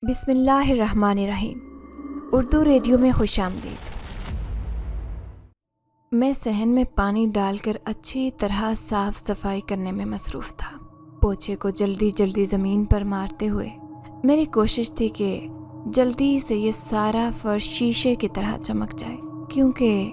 بسم اللہ الرحمن الرحیم۔ اردو ریڈیو میں خوش آمدید۔ میں صحن میں پانی ڈال کر اچھی طرح صاف صفائی کرنے میں مصروف تھا۔ پوچھے کو جلدی جلدی زمین پر مارتے ہوئے میری کوشش تھی کہ جلدی سے یہ سارا فرش شیشے کی طرح چمک جائے، کیونکہ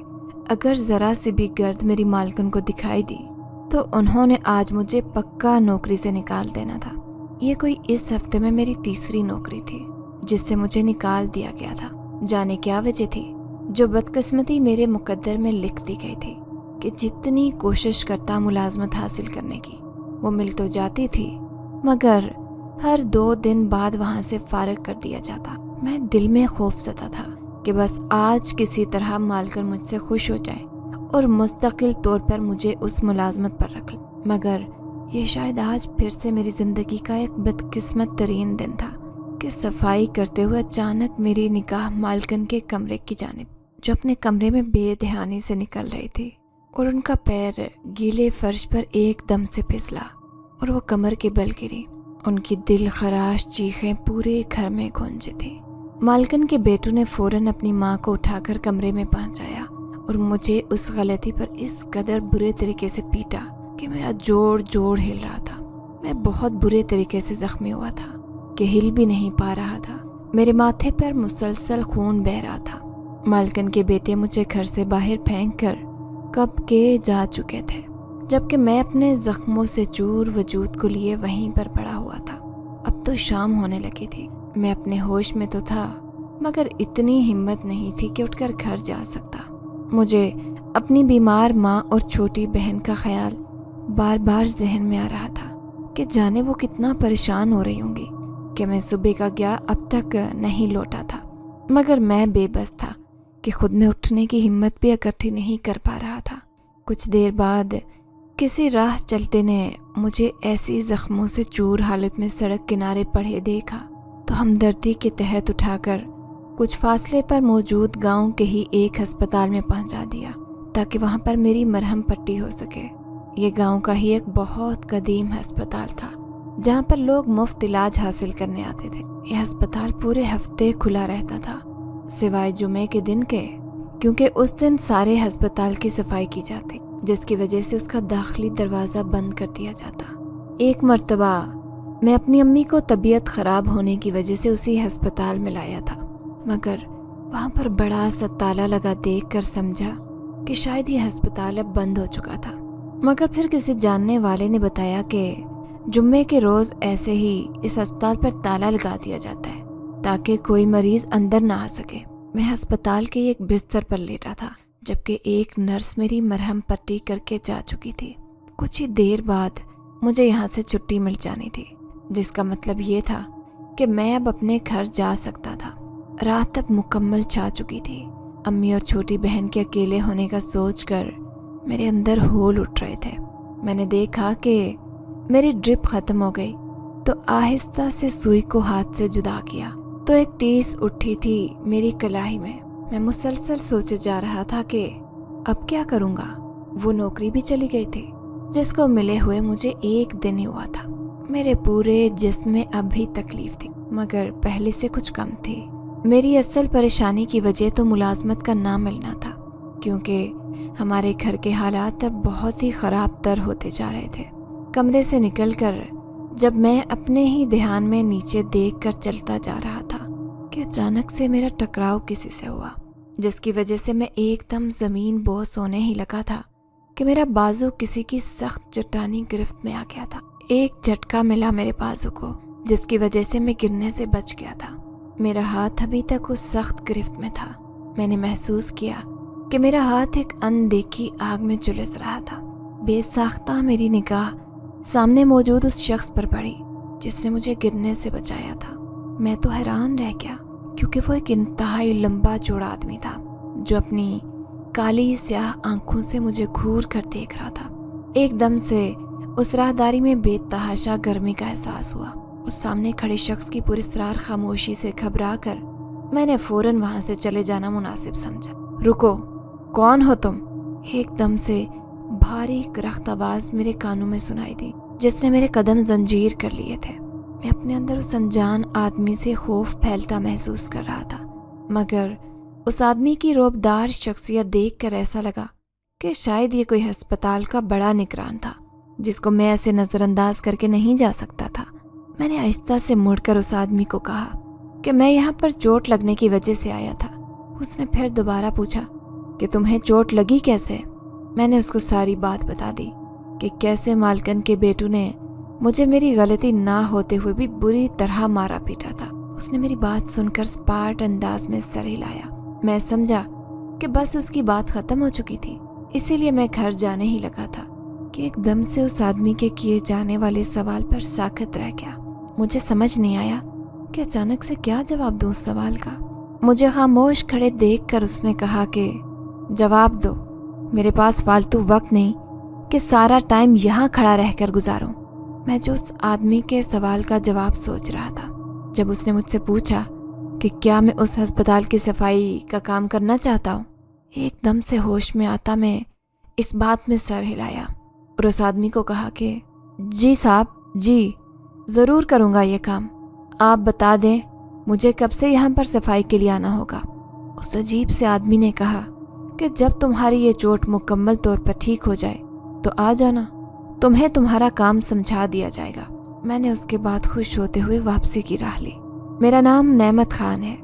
اگر ذرا سی بھی گرد میری مالکن کو دکھائی دی تو انہوں نے آج مجھے پکا نوکری سے نکال دینا تھا۔ یہ کوئی اس ہفتے میں میری تیسری نوکری تھی جس سے مجھے نکال دیا گیا تھا۔ جانے کیا وجہ تھی جو بدقسمتی میرے مقدر میں لکھ دی گئی تھی کہ جتنی کوشش کرتا ملازمت حاصل کرنے کی وہ مل تو جاتی تھی، مگر ہر 2 دن بعد وہاں سے فارغ کر دیا جاتا۔ میں دل میں خوف زدہ تھا کہ بس آج کسی طرح مالکن مجھ سے خوش ہو جائے اور مستقل طور پر مجھے اس ملازمت پر رکھ لے، مگر یہ شاید آج پھر سے میری زندگی کا ایک بدقسمت ترین دن تھا کہ صفائی کرتے ہوئے اچانک میری نگاہ مالکن کے کمرے کی جانب، جو اپنے کمرے میں بے دھیانی سے نکل رہی تھی، اور ان کا پیر گیلے فرش پر ایک دم سے پھسلا اور وہ کمر کے بل گری۔ ان کی دل خراش چیخیں پورے گھر میں گونجی تھی۔ مالکن کے بیٹوں نے فوراً اپنی ماں کو اٹھا کر کمرے میں پہنچایا اور مجھے اس غلطی پر اس قدر برے طریقے سے پیٹا کہ میرا جوڑ ہل رہا تھا۔ میں بہت برے طریقے سے زخمی ہوا تھا کہ ہل بھی نہیں پا رہا تھا۔ میرے ماتھے پر مسلسل خون بہہ رہا تھا۔ مالکن کے بیٹے مجھے گھر سے باہر پھینک کر کب کے جا چکے تھے، جبکہ میں اپنے زخموں سے چور وجود کو لیے وہیں پر پڑا ہوا تھا۔ اب تو شام ہونے لگی تھی۔ میں اپنے ہوش میں تو تھا، مگر اتنی ہمت نہیں تھی کہ اٹھ کر گھر جا سکتا۔ مجھے اپنی بیمار ماں اور چھوٹی بہن کا خیال بار بار ذہن میں آ رہا تھا کہ جانے وہ کتنا پریشان ہو رہی ہوں گی کہ میں صبح کا گیا اب تک نہیں لوٹا تھا، مگر میں بے بس تھا کہ خود میں اٹھنے کی ہمت بھی اکٹھی نہیں کر پا رہا تھا۔ کچھ دیر بعد کسی راہ چلتے نے مجھے ایسی زخموں سے چور حالت میں سڑک کنارے پڑے دیکھا تو ہمدردی کے تحت اٹھا کر کچھ فاصلے پر موجود گاؤں کے ہی ایک ہسپتال میں پہنچا دیا تاکہ وہاں پر میری مرہم پٹی ہو سکے۔ یہ گاؤں کا ہی ایک بہت قدیم ہسپتال تھا جہاں پر لوگ مفت علاج حاصل کرنے آتے تھے۔ یہ ہسپتال پورے ہفتے کھلا رہتا تھا سوائے جمعے کے دن کے، کیونکہ اس دن سارے ہسپتال کی صفائی کی جاتی، جس کی وجہ سے اس کا داخلی دروازہ بند کر دیا جاتا۔ ایک مرتبہ میں اپنی امی کو طبیعت خراب ہونے کی وجہ سے اسی ہسپتال میں لایا تھا، مگر وہاں پر بڑا سا تالا لگا دیکھ کر سمجھا کہ شاید یہ ہسپتال اب بند ہو چکا تھا، مگر پھر کسی جاننے والے نے بتایا کہ جمعے کے روز ایسے ہی اس ہسپتال پر تالا لگا دیا جاتا ہے تاکہ کوئی مریض اندر نہ آ سکے۔ میں ہسپتال کے ایک بستر پر لیٹا تھا جبکہ ایک نرس میری مرہم پٹی کر کے جا چکی تھی۔ کچھ ہی دیر بعد مجھے یہاں سے چھٹی مل جانی تھی، جس کا مطلب یہ تھا کہ میں اب اپنے گھر جا سکتا تھا۔ رات اب مکمل چھا چکی تھی۔ امی اور چھوٹی بہن کے اکیلے ہونے کا سوچ کر میرے اندر ہول اٹھ رہے تھے۔ میں نے دیکھا کہ میری ڈرپ ختم ہو گئی تو آہستہ سے سوئی کو ہاتھ سے جدا کیا تو ایک ٹیس اٹھی تھی میری کلاہی میں۔ میں مسلسل سوچے جا رہا تھا کہ اب کیا کروں گا۔ وہ نوکری بھی چلی گئی تھی جس کو ملے ہوئے مجھے 1 دن ہی ہوا تھا۔ میرے پورے جسم میں اب بھی تکلیف تھی، مگر پہلے سے کچھ کم تھی۔ میری اصل پریشانی کی وجہ تو ملازمت کا نہ ملنا تھا، کیونکہ ہمارے گھر کے حالات اب بہت ہی خراب تر ہوتے جا رہے تھے۔ کمرے سے نکل کر جب میں اپنے ہی دھیان میں نیچے دیکھ کر چلتا جا رہا تھا کہ اچانک سے میرا ٹکراؤ کسی سے ہوا، جس کی وجہ سے میں ایک دم زمین بوس ہونے ہی لگا تھا کہ میرا بازو کسی کی سخت چٹانی گرفت میں آ گیا تھا۔ ایک جھٹکا ملا میرے بازو کو، جس کی وجہ سے میں گرنے سے بچ گیا تھا۔ میرا ہاتھ ابھی تک اس سخت گرفت میں تھا۔ میں نے محسوس کیا کہ میرا ہاتھ ایک اندیکھی آگ میں جھلس رہا تھا۔ بے ساختہ میری نگاہ سامنے موجود اس شخص پر پڑی جس نے مجھے گرنے سے بچایا تھا۔ میں تو حیران رہ گیا، کیونکہ وہ ایک انتہائی لمبا چوڑا آدمی تھا جو اپنی کالی سیاہ آنکھوں سے مجھے گھور کر دیکھ رہا تھا۔ ایک دم سے اس راہداری میں بے تحاشا گرمی کا احساس ہوا۔ اس سامنے کھڑے شخص کی پراسرار خاموشی سے گھبرا کر میں نے فوراً وہاں سے چلے جانا مناسب سمجھا۔ رکو، کون ہو تم؟ ایک دم سے بھاری کرخت آواز میرے کانوں میں سنائی دی جس نے میرے قدم زنجیر کر لیے تھے۔ मैं अपने अंदर उस अनजान आदमी से खौफ फैलता महसूस कर रहा था, मगर उस आदमी की रौबदार शख्सियत देखकर ऐसा लगा कि शायद ये कोई अस्पताल का बड़ा निगरान था जिसको मैं ऐसे नज़रअंदाज करके नहीं जा सकता था। मैंने आहिस्ता से मुड़कर उस आदमी को कहा कि मैं यहाँ पर चोट लगने की वजह से आया था। उसने फिर दोबारा पूछा कि तुम्हें चोट लगी कैसे? मैंने उसको सारी बात बता दी कि कैसे मालकन के बेटू ने मुझे मेरी गलती ना होते हुए भी बुरी तरह मारा पीटा था। उसने मेरी बात सुनकर स्पार्ट अंदाज में सर हिलाया। मैं समझा कि बस उसकी बात खत्म हो चुकी थी, इसीलिए मैं घर जाने ही लगा था कि एकदम से उस आदमी के किए जाने वाले सवाल पर साखत रह गया। मुझे समझ नहीं आया कि अचानक से क्या जवाब दूं उस सवाल का। मुझे खामोश खड़े देखकर उसने कहा कि जवाब दो, मेरे पास फालतू वक्त नहीं कि सारा टाइम यहाँ खड़ा रहकर गुजारूं। मैं जो उस आदमी के सवाल का जवाब सोच रहा था। जब उसने मुझसे पूछा कि क्या मैं उस अस्पताल की सफाई का काम करना चाहता हूँ, एकदम से होश में आता मैं इस बात में सर हिलाया और उस आदमी को कहा कि जी साहब, जी ज़रूर करूँगा ये काम। आप बता दें मुझे कब से यहाँ पर सफाई के लिए आना होगा। उस अजीब से आदमी ने कहा कि जब तुम्हारी ये चोट मुकम्मल तौर पर ठीक हो जाए तो आ जाना, तुम्हें तुम्हारा काम समझा दिया जाएगा। मैंने उसके बाद खुश होते हुए वापसी की राह ली। मेरा नाम नेमत खान है।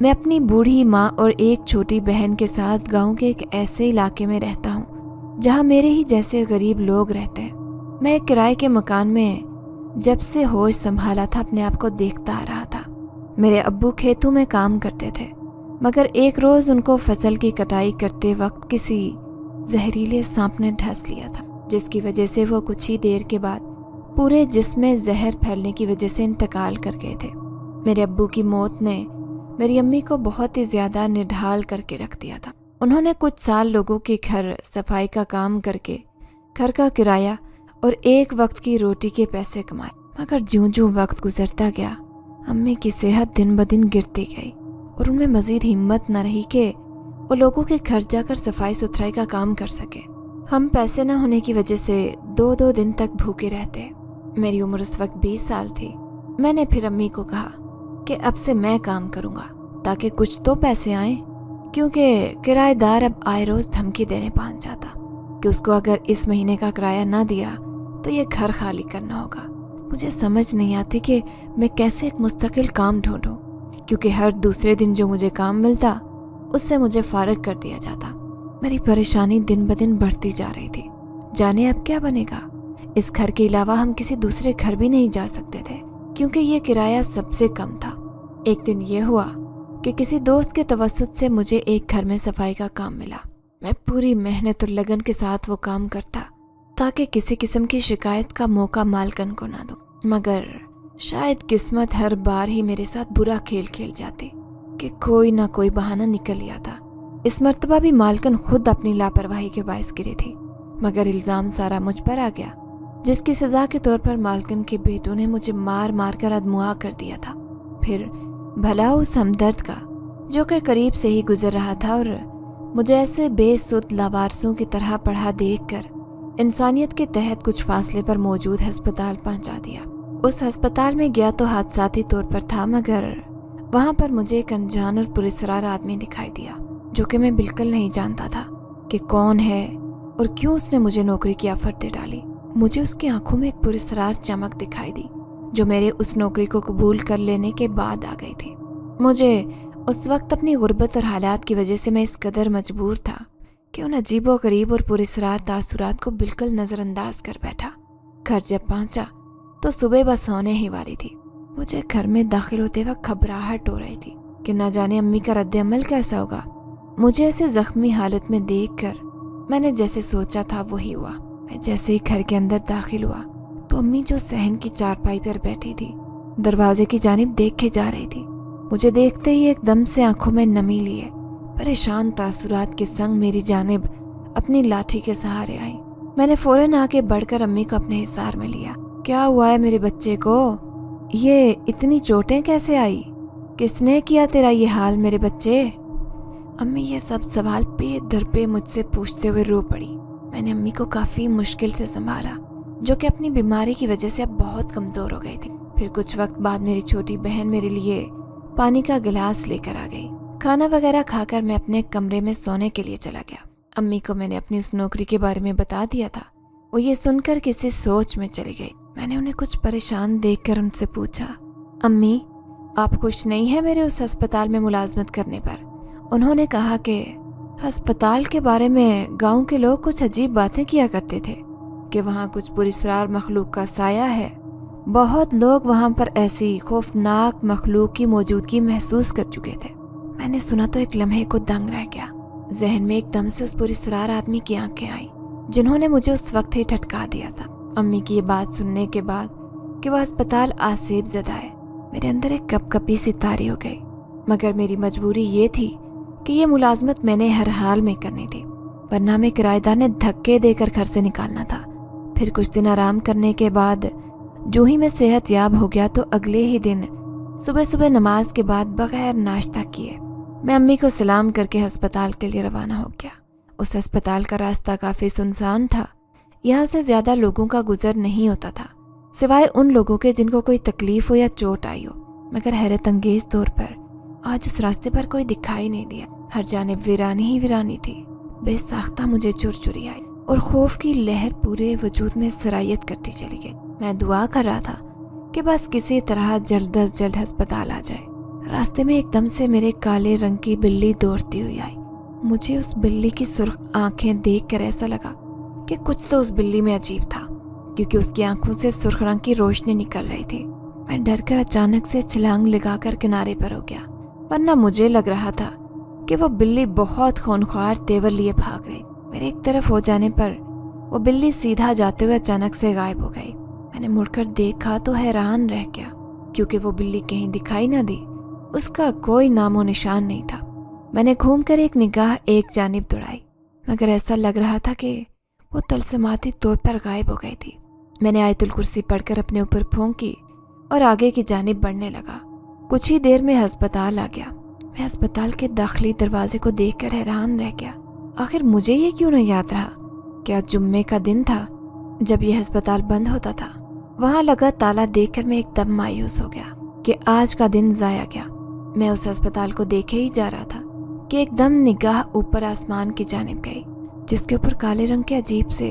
मैं अपनी बूढ़ी माँ और एक छोटी बहन के साथ गांव के एक ऐसे इलाके में रहता हूँ जहाँ मेरे ही जैसे गरीब लोग रहते हैं। मैं एक किराए के मकान में जब से होश संभाला था अपने आप को देखता आ रहा था। मेरे अब्बू खेतों में काम करते थे, मगर एक रोज़ उनको फसल की कटाई करते वक्त किसी जहरीले सांप ने ढस लिया था, जिसकी वजह से वो कुछ ही देर के बाद पूरे जिस्म में जहर फैलने की वजह से इंतकाल कर गए थे। मेरे अब्बू की मौत ने मेरी अम्मी को बहुत ही ज़्यादा निढाल करके रख दिया था। उन्होंने कुछ साल लोगों के घर सफाई का काम करके घर का किराया और एक वक्त की रोटी के पैसे कमाए, मगर ज्यों-ज्यों वक्त गुजरता गया अम्मी की सेहत दिन ब दिन गिरती गई और उनमें मज़ीद हिम्मत न रही कि वो लोगों के घर जाकर सफाई सुथराई का काम कर सके। हम पैसे न होने की वजह से 2-2 दिन तक भूखे रहते। मेरी उम्र उस वक्त 20 साल थी। मैंने फिर अम्मी को कहा कि अब से मैं काम करूँगा ताकि कुछ तो पैसे आएँ, क्योंकि किराएदार अब आए रोज़ धमकी देने पहुँच जाता कि उसको अगर इस महीने का किराया ना दिया तो ये घर खाली करना होगा। मुझे समझ नहीं आती कि मैं कैसे एक मुस्तकिल काम ढूंढूं, क्योंकि हर दूसरे दिन जो मुझे काम मिलता उससे मुझे फारिग कर दिया जाता। मेरी परेशानी दिन ब दिन बढ़ती जा रही थी। जाने अब क्या बनेगा। इस घर के अलावा हम किसी दूसरे घर भी नहीं जा सकते थे, क्योंकि ये किराया सबसे कम था। एक दिन ये हुआ कि किसी दोस्त के तवस्सुत से मुझे एक घर में सफाई का काम मिला। मैं पूरी मेहनत और लगन के साथ वो काम करता ताकि किसी किस्म की शिकायत का मौका मालकन को ना दूं, मगर शायद किस्मत हर बार ही मेरे साथ बुरा खेल खेल जाती कि कोई ना कोई बहाना निकल लिया था। इस मर्तबा भी मालकन खुद अपनी लापरवाही के बायस गिरी थी, मगर इल्ज़ाम सारा मुझ पर आ गया, जिसकी सज़ा के तौर पर मालकन के बेटों ने मुझे मार मार कर अदमुआ कर दिया था। फिर भला उस हमदर्द का जो कि करीब से ही गुजर रहा था और मुझे ऐसे बेसुध लावारसों की तरह पढ़ा देखकर इंसानियत के तहत कुछ फासले पर मौजूद अस्पताल पहुंचा दिया। उस अस्पताल में गया तो हादसाती तौर पर था, मगर वहां पर मुझे एक अनजान और पुरस्कार आदमी दिखाई दिया जो कि मैं बिल्कुल नहीं जानता था कि कौन है और क्यों उसने मुझे नौकरी की ऑफर दे डाली। मुझे उसकी आंखों में एक पुरस्कार चमक दिखाई दी जो मेरे उस नौकरी को कबूल कर लेने के बाद आ गई थी। मुझे उस वक्त अपनी गुर्बत और हालात की वजह से मैं इस कदर मजबूर था कि उन अजीबो गरीब और पुरस्कार तासुरात को बिल्कुल नज़रअंदाज कर बैठा। घर जब पहुंचा तो सुबह बस होने ही वाली थी। मुझे घर में दाखिल होते वक्त घबराहट हो रही थी कि न जाने अम्मी का रद्द अमल कैसा होगा। मुझे ऐसे जख्मी हालत में देखकर मैंने जैसे सोचा था वही हुआ। मैं जैसे ही घर के अंदर दाखिल हुआ तो अम्मी जो सहन की चारपाई पर बैठी थी दरवाजे की जानिब देख के जा रही थी। मुझे देखते ही एकदम से आंखों में नमी लिए परेशान तासुरात के संग मेरी जानिब अपनी लाठी के सहारे आई। मैंने फौरन आके बढ़कर अम्मी को अपने हिसार में लिया। क्या हुआ है मेरे बच्चे को? ये इतनी चोटें कैसे आई? किसने किया तेरा ये हाल मेरे बच्चे? अम्मी ये सब सवाल पे दर पे मुझसे पूछते हुए रो पड़ी। मैंने अम्मी को काफ़ी मुश्किल से संभाला, जो कि अपनी बीमारी की वजह से अब बहुत कमज़ोर हो गई थी। फिर कुछ वक्त बाद मेरी छोटी बहन मेरे लिए पानी का गिलास लेकर आ गई। खाना वगैरह खाकर मैं अपने कमरे में सोने के लिए चला गया। अम्मी को मैंने अपनी उस नौकरी के बारे में बता दिया था। वो ये सुनकर किसी सोच में चली गई। मैंने उन्हें कुछ परेशान देखकर उनसे पूछा, अम्मी आप खुश नहीं है मेरे उस अस्पताल में मुलाजमत करने पर? उन्होंने कहा कि अस्पताल के बारे में गांव के लोग कुछ अजीब बातें किया करते थे कि वहाँ कुछ पुरस्रार मखलूक का साया है। बहुत लोग वहाँ पर ऐसी खौफनाक मखलूक की मौजूदगी महसूस कर चुके थे। मैंने सुना तो एक लम्हे को दंग रह गया। जहन में एकदम से उस पुरस्रार आदमी की आंखें आई जिन्होंने मुझे उस वक्त ही ठटका दिया था। अम्मी की ये बात सुनने के बाद कि वह अस्पताल आसेब ज़दा है, मेरे अंदर एक कपकपी सी तारी हो गई। मगर मेरी मजबूरी ये थी कि ये मुलाजमत मैंने हर हाल में करनी थी, वरना मैं किराएदार ने धक्के देकर घर से निकालना था। फिर कुछ दिन आराम करने के बाद जो ही मैं सेहत याब हो गया तो अगले ही दिन सुबह सुबह नमाज के बाद बगैर नाश्ता किए मैं अम्मी को सलाम करके अस्पताल के लिए रवाना हो गया। उस अस्पताल का रास्ता काफ़ी सुनसान था। यहाँ से ज़्यादा लोगों का गुजर नहीं होता था, सिवाय उन लोगों के जिनको कोई तकलीफ हो या चोट आई हो। मगर हैरत अंगेज तौर पर आज उस रास्ते पर कोई दिखाई नहीं दिया। हर जानिब वीरानी ही वीरानी थी। बेसाख्ता मुझे चुरचुरी आई और खौफ की लहर पूरे वजूद में सरायत करती चली गई। मैं दुआ कर रहा था कि बस किसी तरह जल्द अज जल्द अस्पताल आ जाए। रास्ते में एकदम से मेरे काले रंग की बिल्ली दौड़ती हुई आई। मुझे उस बिल्ली की सुर्ख आंखें देखकर ऐसा लगा कि कुछ तो उस बिल्ली में अजीब था, क्योंकि उसकी आंखों से सुर्ख रंग की रोशनी निकल रही थी। मैं डरकर अचानक से छलांग लगाकर किनारे पर हो गया, वरना मुझे लग रहा था कि वो बिल्ली बहुत खूंखार तेवर लिए भाग रही। मेरे एक तरफ हो जाने पर वो बिल्ली सीधा जाते हुए अचानक से गायब हो गई। मैंने मुड़कर देखा तो हैरान रह गया, क्योंकि वो बिल्ली कहीं दिखाई न दी। उसका कोई नामो निशान नहीं था। मैंने घूमकर एक निगाह एक जानिब दौड़ाई, मगर ऐसा लग रहा था कि वो तलसमाती तौर पर गायब हो गई थी। मैंने आयतुल कुर्सी पढ़कर अपने ऊपर फूंकी और आगे की जानिब बढ़ने लगा। कुछ ही देर में अस्पताल आ गया। मैं अस्पताल के दाखिली दरवाजे को देखकर हैरान रह गया। आखिर मुझे ये क्यों नहीं याद रहा कि आज जुम्मे का दिन था जब यह अस्पताल बंद होता था। वहाँ लगा ताला देखकर मैं एकदम मायूस हो गया कि आज का दिन ज़ाया गया। मैं उस अस्पताल को देखे ही जा रहा था कि एकदम निगाह ऊपर आसमान की जानिब गई, जिसके ऊपर काले रंग के अजीब से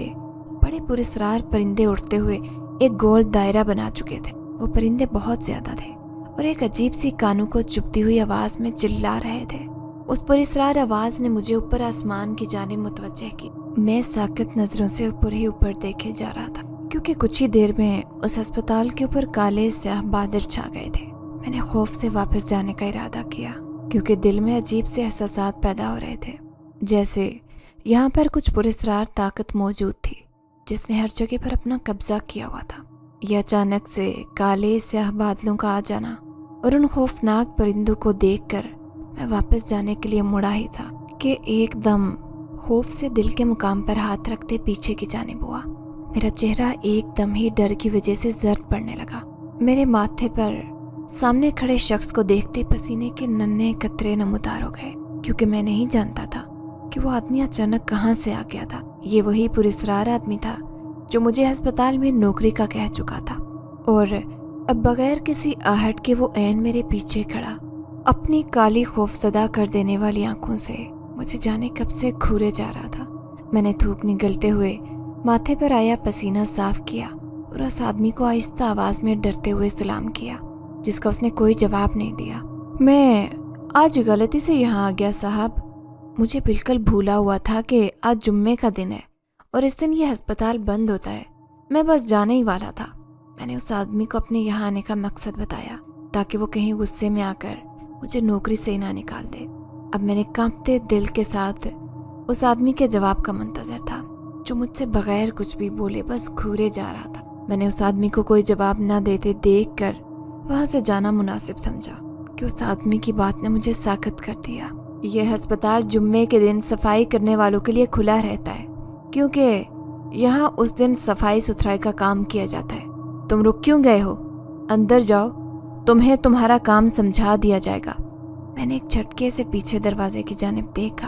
बड़े पुरस्रार परिंदे उड़ते हुए एक गोल दायरा बना चुके थे। वो परिंदे बहुत ज्यादा थे और एक अजीब सी कानों को चुभती हुई आवाज में चिल्ला रहे थे। उस पुरस्रार आवाज ने मुझे ऊपर आसमान की जानिब मुतवज्जह की। मैं साकत नजरों से ऊपर ही ऊपर देखे जा रहा था, क्योंकि कुछ ही देर में उस अस्पताल के ऊपर काले स्याह बादल छा गए थे। मैंने खौफ से वापस जाने का इरादा किया, क्योंकि दिल में अजीब से एहसासात पैदा हो रहे थे, जैसे यहाँ पर कुछ पुरस्रार ताकत मौजूद थी जिसने हर जगह पर अपना कब्जा किया हुआ था। यह अचानक से काले स्याह बादलों का आ जाना और उन खौफनाक परिंदों को देखकर मैं वापस जाने के लिए मुड़ा ही था कि एकदम खौफ से दिल के मुकाम पर हाथ रखते पीछे की जानिब हुआ। मेरा चेहरा एकदम ही डर की वजह से जर्द पड़ने लगा। मेरे माथे पर सामने खड़े शख्स को देखते पसीने के नन्हे कतरे नमूदार हो गए, क्योंकि मैं नहीं जानता था कि वो आदमी अचानक कहाँ से आ गया था। ये वही पुरस्रार आदमी था जो मुझे अस्पताल में नौकरी का कह चुका था, और अब बगैर किसी आहट के वो ऐन मेरे पीछे खड़ा अपनी काली खौफजदा कर देने वाली आंखों से मुझे जाने कब से घूरे जा रहा था। मैंने थूक निगलते हुए माथे पर आया पसीना साफ किया और उस आदमी को आहिस्ता आवाज में डरते हुए सलाम किया, जिसका उसने कोई जवाब नहीं दिया। मैं आज गलती से यहाँ आ गया साहब। मुझे बिल्कुल भूला हुआ था कि आज जुम्मे का दिन है और इस दिन ये अस्पताल बंद होता है। मैं बस जाने ही वाला था। मैंने उस आदमी को अपने यहाँ आने का मकसद बताया, ताकि वो कहीं गुस्से में आकर मुझे नौकरी से ही ना निकाल दे। अब मैंने कांपते दिल के साथ उस आदमी के जवाब का मुंतजर था, जो मुझसे बगैर कुछ भी बोले बस घूरे जा रहा था। मैंने उस आदमी को कोई जवाब न देते देख कर वहाँ से जाना मुनासिब समझा कि उस आदमी की बात ने मुझे साकत कर दिया। यह अस्पताल जुम्मे के दिन सफाई करने वालों के लिए खुला रहता है, क्योंकि यहाँ उस दिन सफाई सुथराई का काम किया जाता है। तुम रुक क्यों गए हो? अंदर जाओ, तुम्हें तुम्हारा काम समझा दिया जाएगा। मैंने एक झटके से पीछे दरवाजे की जानिब देखा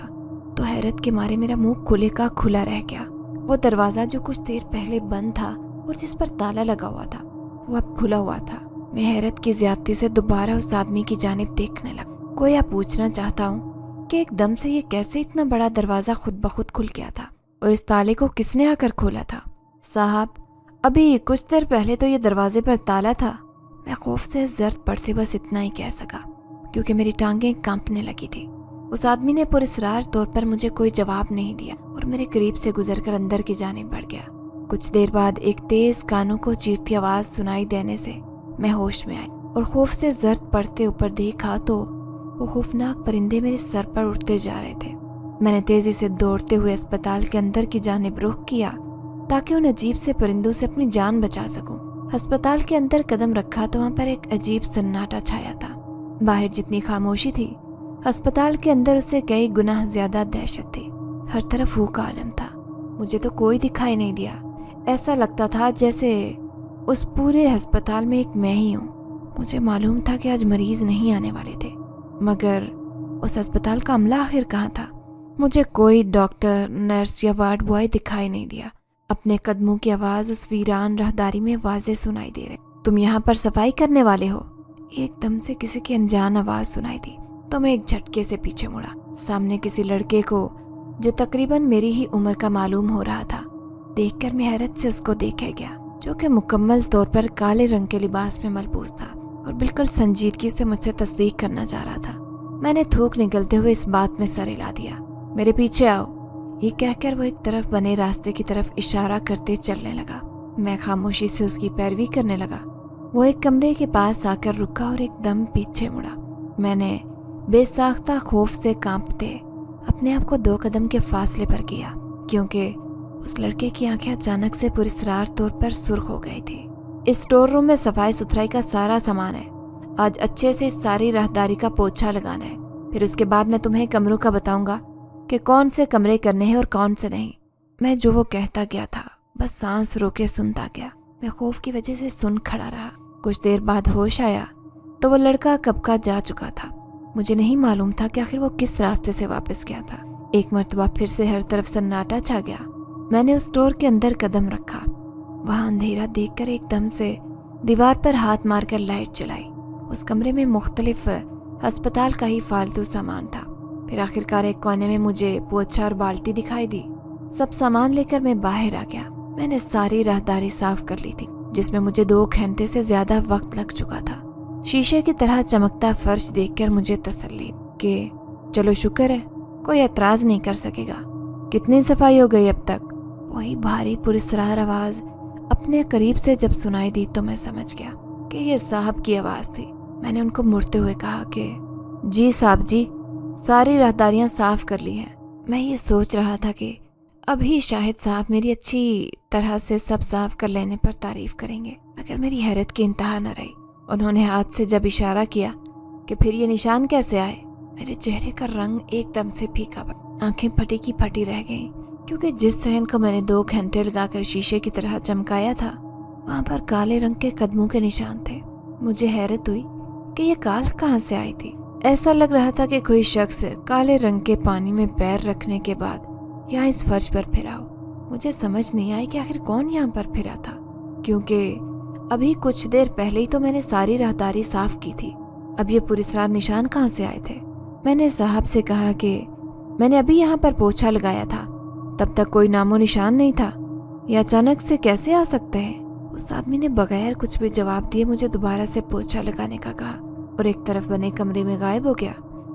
तो हैरत के मारे मेरा मुंह खुले का खुला रह गया। वो दरवाज़ा जो कुछ देर पहले बंद था और जिस पर ताला लगा हुआ था, वो अब खुला हुआ था। मैं हैरत की ज्यादती से दोबारा उस आदमी की जानिब देखने लगा। कोई आप पूछना चाहता हूँ कि एकदम से ये कैसे इतना बड़ा दरवाज़ा खुद ब खुद खुल गया था और इस ताले को किसने आकर खोला था? साहब, अभी कुछ देर पहले तो ये दरवाजे पर ताला था। मैं खौफ से जर्द पड़ते बस इतना ही कह सका क्योंकि मेरी टांगें कांपने लगी थी। उस आदमी ने पुरस्कार तौर पर मुझे कोई जवाब नहीं दिया और मेरे करीब से गुजरकर अंदर की जानिब बढ़ गया। कुछ देर बाद एक तेज कानों को चीरती आवाज सुनाई देने से मैं होश में आई और खौफ से जर्द पड़ते ऊपर देखा तो वो खौफनाक परिंदे मेरे सर पर उड़ते जा रहे थे। मैंने तेजी से दौड़ते हुए अस्पताल के अंदर की जानिब रुख किया ताकि उन अजीब से परिंदों से अपनी जान बचा सकूं। अस्पताल के अंदर कदम रखा तो वहाँ पर एक अजीब सन्नाटा छाया था। बाहर जितनी खामोशी थी, अस्पताल के अंदर उससे कई गुना ज्यादा दहशत थी। हर तरफ फूक का आलम था। मुझे तो कोई दिखाई नहीं दिया। ऐसा लगता था जैसे उस पूरे अस्पताल में एक मैं ही हूँ। मुझे मालूम था कि आज मरीज नहीं आने वाले थे, मगर उस अस्पताल का अमला आखिर कहाँ था? मुझे कोई डॉक्टर, नर्स या वार्ड बॉय दिखाई नहीं दिया। अपने कदमों की आवाज उस वीरान राहदारी में वाज़े सुनाई दे रही। तुम यहाँ पर सफाई करने वाले हो? एकदम से किसी की अनजान आवाज सुनाई दी तो मैं एक झटके से पीछे मुड़ा। सामने किसी लड़के को जो तकरीबन मेरी ही उम्र का मालूम हो रहा था देखकर मैं हैरत से उसको देखे गया, जो कि मुकम्मल तौर पर काले रंग के लिबास में मलबूस था और बिल्कुल संजीदगी से मुझसे तस्दीक करना चाह रहा था। मैंने थूक निकलते हुए इस बात में सर हिला दिया। मेरे पीछे आओ, ये कहकर वो एक तरफ बने रास्ते की तरफ इशारा करते चलने लगा। मैं खामोशी से उसकी पैरवी करने लगा। वो एक कमरे के पास आकर रुका और एकदम पीछे मुड़ा। मैंने बेसाख्ता खौफ से कांपते अपने आप को 2 कदम के फासले पर किया, क्योंकि उस लड़के की आंखें अचानक से पुरस्कार तौर पर सुर्ख हो गई थी। इस स्टोर रूम में सफाई सुथराई का सारा सामान है। आज अच्छे से इस सारी राहदारी का पोछा लगाना है। फिर उसके बाद मैं तुम्हें कमरों का बताऊंगा कि कौन से कमरे करने हैं और कौन से नहीं। मैं जो वो कहता गया था बस सांस रोके सुनता गया। मैं खौफ की वजह से सुन खड़ा रहा। कुछ देर बाद होश आया तो वो लड़का कब का जा चुका था। मुझे नहीं मालूम था कि आखिर वो किस रास्ते से वापस गया था। एक मर्तबा फिर से हर तरफ सन्नाटा छा गया। मैंने उस स्टोर के अंदर कदम रखा। वहां अंधेरा देखकर एकदम से दीवार पर हाथ मारकर लाइट जलाई। उस कमरे में मुख्तलिफ अस्पताल का ही फालतू सामान था। फिर आखिरकार एक कोने में मुझे पोछा और बाल्टी दिखाई दी। सब सामान लेकर मैं बाहर आ गया। मैंने सारी राहदारी साफ कर ली थी, जिसमें मुझे 2 घंटे से ज्यादा वक्त लग चुका था। शीशे की तरह चमकता फर्श देखकर मुझे तसल्ली कि चलो शुक्र है, कोई एतराज नहीं कर सकेगा। कितनी सफाई हो गई अब तक? वही भारी पुरस्कार आवाज अपने करीब से जब सुनाई दी तो मैं समझ गया कि ये साहब की आवाज थी। मैंने उनको मुड़ते हुए कहा कि जी साहब जी, सारी राहदारियां साफ कर ली हैं। मैं ये सोच रहा था कि अभी शाहिद साहब मेरी अच्छी तरह से सब साफ कर लेने पर तारीफ करेंगे, मगर मेरी हैरत की इंतहा न रही। उन्होंने हाथ से जब इशारा किया कि फिर ये निशान कैसे आए, मेरे चेहरे का रंग एकदम से फीका पड़ा। आंखें फटी की फटी रह गईं, क्योंकि जिस सहन को मैंने 2 घंटे लगाकर शीशे की तरह चमकाया था वहां पर काले रंग के कदमों के निशान थे। मुझे हैरत हुई कि ये काल कहाँ से आई थी। ऐसा लग रहा था कि कोई शख्स काले रंग के पानी में पैर रखने के बाद यहाँ इस फर्श पर फिरा हो। मुझे समझ नहीं आई कि आखिर कौन यहाँ पर फिरा था, क्योंकि अभी कुछ देर पहले ही तो मैंने सारी राहदारी साफ की थी। अब ये पुरस्कार निशान कहाँ से आए थे? मैंने साहब से कहा कि मैंने अभी यहाँ पर पोछा लगाया था, तब तक कोई नामो निशान नहीं था। ये अचानक से कैसे आ सकते हैं? उस आदमी ने बगैर कुछ भी जवाब दिए मुझे दोबारा से पोछा लगाने का कहा और एक तरफ बने कमरे में गायब हो गया।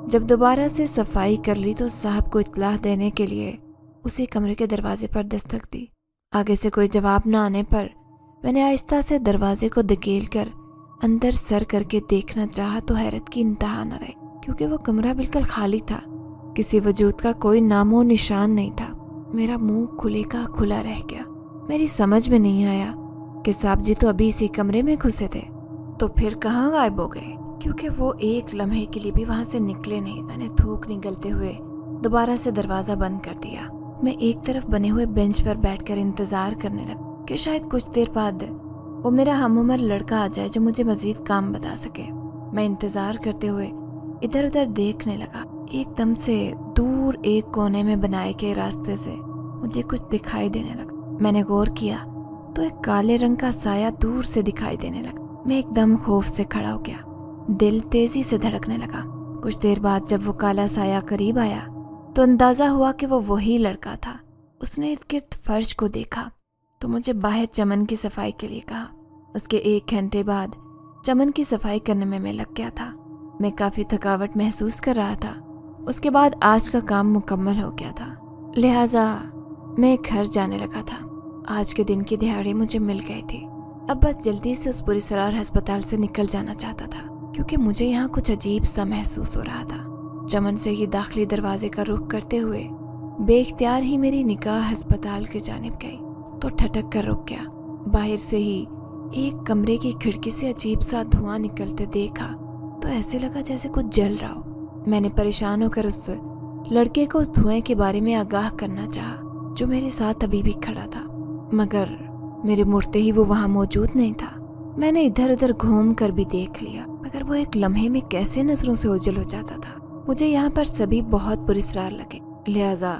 जब दोबारा से सफाई कर ली तो साहब को इत्तला देने के लिए उसी कमरे के दरवाजे पर दस्तक दी। आगे से कोई जवाब न आने पर मैंने आहिस्ता से दरवाजे को धकेल कर अंदर सर करके देखना चाहा तो हैरत की इंतहा न रही, क्योंकि वो कमरा बिल्कुल खाली था। किसी वजूद का कोई नामो निशान नहीं था। मेरा मुंह खुले का खुला रह गया। मेरी समझ में नहीं आया कि साहब जी तो अभी इसी कमरे में घुसे थे, तो फिर कहाँ गायब हो गए, क्योंकि वो एक लम्हे के लिए भी वहां से निकले नहीं। मैंने थूक निकलते हुए दोबारा से दरवाजा बंद कर दिया। मैं एक तरफ बने हुए बेंच पर बैठकर इंतजार करने लगा कि शायद कुछ देर बाद वो मेरा हमउम्र लड़का आ जाए जो मुझे मजीद काम बता सके। मैं इंतजार करते हुए इधर उधर देखने लगा। एकदम से दूर एक कोने में बनाए गए रास्ते से मुझे कुछ दिखाई देने लगा। मैंने गौर किया तो एक काले रंग का साया दूर से दिखाई देने लगा। मैं एकदम खौफ से खड़ा हो गया। दिल तेजी से धड़कने लगा। कुछ देर बाद जब वो काला साया करीब आया तो अंदाजा हुआ कि वो वही लड़का था। उसने इर्द गिर्द फर्श को देखा तो मुझे बाहर चमन की सफाई के लिए कहा। उसके 1 घंटे बाद चमन की सफाई करने में मैं लग गया था। मैं काफ़ी थकावट महसूस कर रहा था। उसके बाद आज का काम मुकम्मल हो गया था, लिहाजा मैं घर जाने लगा था। आज के दिन की दिहाड़ी मुझे मिल गई थी। अब बस जल्दी से उस पुरस्कार अस्पताल से निकल जाना चाहता था, क्योंकि मुझे यहाँ कुछ अजीब सा महसूस हो रहा था। चमन से ही दाखिली दरवाजे का रुख करते हुए बेख्तियार ही मेरी निगाह अस्पताल की जानिब गई तो ठटक कर रुक गया। बाहर से ही एक कमरे की खिड़की से अजीब सा धुआं निकलते देखा तो ऐसे लगा जैसे कुछ जल रहा हो। मैंने परेशान होकर उस लड़के को उस धुएं के बारे में आगाह करना चाहा, जो मेरे साथ अभी भी खड़ा था, मगर मेरे मुड़ते ही वो वहाँ मौजूद नहीं था। मैंने इधर उधर घूम कर भी देख लिया, मगर वो एक लम्हे में कैसे नजरों से ओझल हो जाता था। मुझे यहाँ पर सभी बहुत पुरस्कार लगे, लिहाजा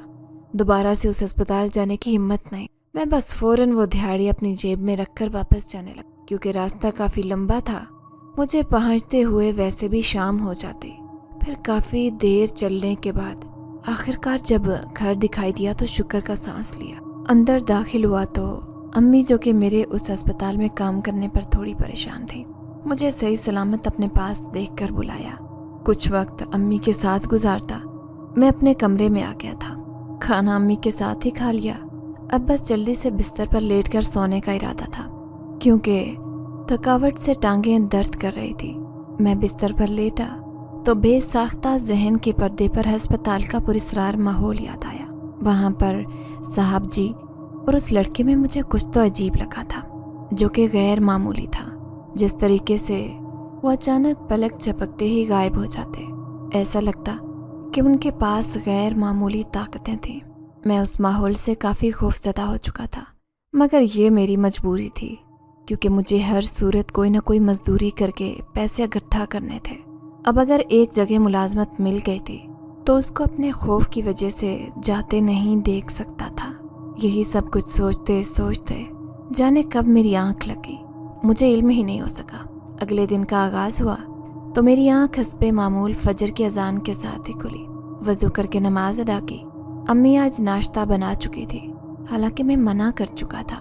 दोबारा से उस अस्पताल जाने की हिम्मत नहीं। मैं बस फौरन वो दिहाड़ी अपनी जेब में रखकर वापस जाने लगा, क्योंकि रास्ता काफ़ी लंबा था। मुझे पहुंचते हुए वैसे भी शाम हो जाती। फिर काफ़ी देर चलने के बाद आखिरकार जब घर दिखाई दिया तो शुक्र का सांस लिया। अंदर दाखिल हुआ तो अम्मी, जो कि मेरे उस अस्पताल में काम करने पर थोड़ी परेशान थी, मुझे सही सलामत अपने पास देखकर बुलाया। कुछ वक्त अम्मी के साथ गुजारता मैं अपने कमरे में आ गया था। खाना अम्मी के साथ ही खा लिया। अब बस जल्दी से बिस्तर पर लेटकर सोने का इरादा था, क्योंकि थकावट से टांगें दर्द कर रही थी। मैं बिस्तर पर लेटा तो बेसाख्ता जहन के पर्दे पर अस्पताल का पुरस्कार माहौल याद आया। वहाँ पर साहब जी और उस लड़के में मुझे कुछ तो अजीब लगा था, जो कि गैर मामूली था। जिस तरीके से वो अचानक पलक झपकते ही गायब हो जाते, ऐसा लगता कि उनके पास गैर मामूली ताकतें थीं। मैं उस माहौल से काफ़ी खौफज़दा हो चुका था, मगर ये मेरी मजबूरी थी, क्योंकि मुझे हर सूरत कोई ना कोई मजदूरी करके पैसे इकट्ठा करने थे। अब अगर एक जगह मुलाजमत मिल गई थी तो उसको अपने खौफ की वजह से जाते नहीं देख सकता था। यही सब कुछ सोचते सोचते जाने कब मेरी आंख लगी, मुझे इल्म ही नहीं हो सका। अगले दिन का आगाज़ हुआ तो मेरी आंख हस्बे मामूल फजर की अजान के साथ ही खुली। वज़ू करके नमाज अदा की। अम्मी आज नाश्ता बना चुकी थी, हालांकि मैं मना कर चुका था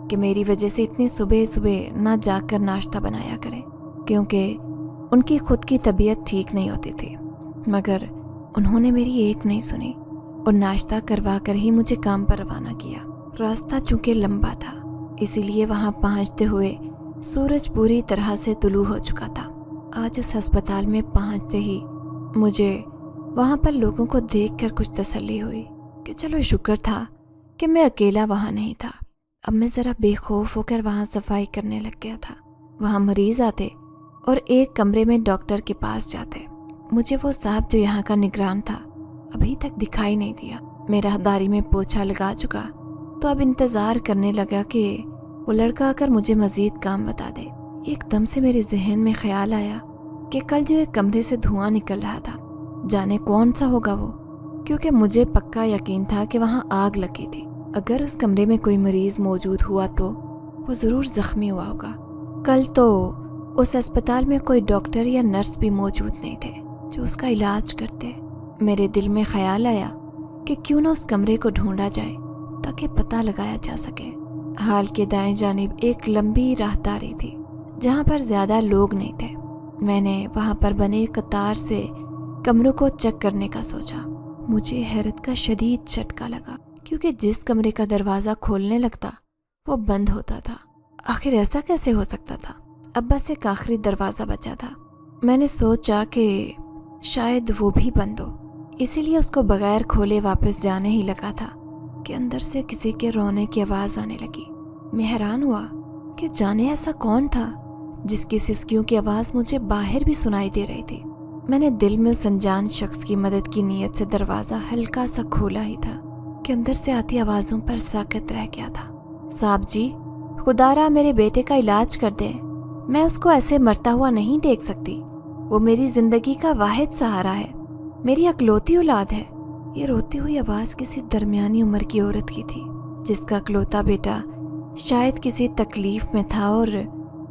कि मेरी वजह से इतनी सुबह सुबह ना जाकर नाश्ता बनाया करें, क्योंकि उनकी खुद की तबीयत ठीक नहीं होती थी। मगर उन्होंने मेरी एक नहीं सुनी और नाश्ता करवा कर ही मुझे काम पर रवाना किया। रास्ता चूँकि लंबा था, इसीलिए वहाँ पहुँचते हुए सूरज पूरी तरह से तुलू हो चुका था। आज उस अस्पताल में पहुँचते ही मुझे वहाँ पर लोगों को देखकर कुछ तसल्ली हुई कि चलो शुक्र था कि मैं अकेला वहाँ नहीं था। अब मैं ज़रा बेखौफ होकर वहाँ सफाई करने लग गया था। वहाँ मरीज़ आते और एक कमरे में डॉक्टर के पास जाते। मुझे वो साहब जो यहाँ का निगरान था अभी तक दिखाई नहीं दिया। मैं राहदारी में पोछा लगा चुका तो अब इंतज़ार करने लगा कि वो लड़का आकर मुझे मज़ीद काम बता दे। एकदम से मेरे जहन में ख्याल आया कि कल जो एक कमरे से धुआं निकल रहा था, जाने कौन सा होगा वो, क्योंकि मुझे पक्का यकीन था कि वहाँ आग लगी थी। अगर उस कमरे में कोई मरीज़ मौजूद हुआ तो वो ज़रूर ज़ख्मी हुआ होगा। कल तो उस अस्पताल में कोई डॉक्टर या नर्स भी मौजूद नहीं थे जो उसका इलाज करते। मेरे दिल में ख्याल आया कि क्यों ना उस कमरे को ढूंढा जाए ताकि पता लगाया जा सके। हाल के दाएं जानिब एक लंबी राहदारी थी जहाँ पर ज़्यादा लोग नहीं थे। मैंने वहाँ पर बने कतार से कमरों को चेक करने का सोचा। मुझे हैरत का शदीद झटका लगा, क्योंकि जिस कमरे का दरवाज़ा खोलने लगता वो बंद होता था। आखिर ऐसा कैसे हो सकता था? अब बस एक आखिरी दरवाज़ा बचा था। मैंने सोचा कि शायद वो भी बंद हो, इसीलिए उसको बगैर खोले वापस जाने ही लगा था कि अंदर से किसी के रोने की आवाज़ आने लगी। मैं हैरान हुआ कि जाने ऐसा कौन था जिसकी सिसकियों की आवाज़ मुझे बाहर भी सुनाई दे रही थी। मैंने दिल में उस अनजान शख्स की मदद की नीयत से दरवाज़ा हल्का सा खोला ही था कि अंदर से आती आवाज़ों पर साकत रह गया था। साहब जी, खुदारा मेरे बेटे का इलाज कर दे, मैं उसको ऐसे मरता हुआ नहीं देख सकती। वो मेरी ज़िंदगी का वाहिद सहारा है, मेरी अकलौती औलाद है। ये रोती हुई आवाज़ किसी दरमियानी उम्र की औरत की थी, जिसका अकलौता बेटा शायद किसी तकलीफ़ में था और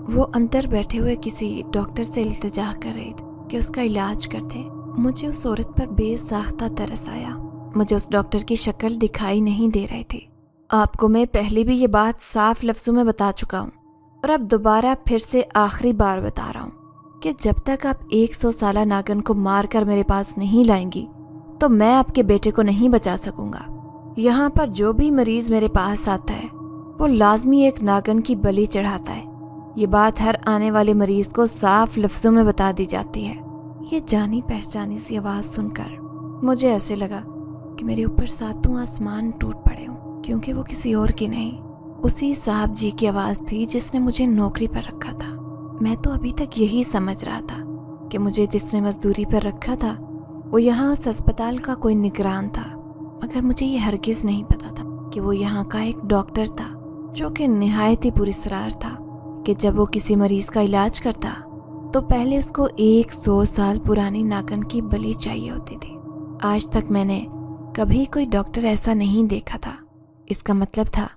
वो अंदर बैठे हुए किसी डॉक्टर से इल्तिजा कर रही थी कि उसका इलाज कर दे। मुझे उस औरत पर बेसाख्ता तरस आया। मुझे उस डॉक्टर की शक्ल दिखाई नहीं दे रही थी। आपको मैं पहले भी ये बात साफ लफ्ज़ों में बता चुका हूँ और अब दोबारा फिर से आखिरी बार बता रहा हूँ कि जब तक आप 100 साला नागन को मार कर मेरे पास नहीं लाएंगी तो मैं आपके बेटे को नहीं बचा सकूंगा। यहाँ पर जो भी मरीज मेरे पास आता है वो लाजमी एक नागन की बलि चढ़ाता है। ये बात हर आने वाले मरीज को साफ लफ्ज़ों में बता दी जाती है। ये जानी पहचानी सी आवाज़ सुनकर मुझे ऐसे लगा कि मेरे ऊपर सातों आसमान टूट पड़े हों, क्योंकि वो किसी और की नहीं, उसी साहब जी की आवाज़ थी जिसने मुझे नौकरी पर रखा था। मैं तो अभी तक यही समझ रहा था कि मुझे जिसने मजदूरी पर रखा था वो यहाँ उस अस्पताल का कोई निगरान था, मगर मुझे ये हरगिज़ नहीं पता था कि वो यहाँ का एक डॉक्टर था जो कि निहायत ही पुरस्कार था कि जब वो किसी मरीज़ का इलाज करता तो पहले उसको 100 साल पुरानी नागन की बलि चाहिए होती थी। आज तक मैंने कभी कोई डॉक्टर ऐसा नहीं देखा था। इसका मतलब था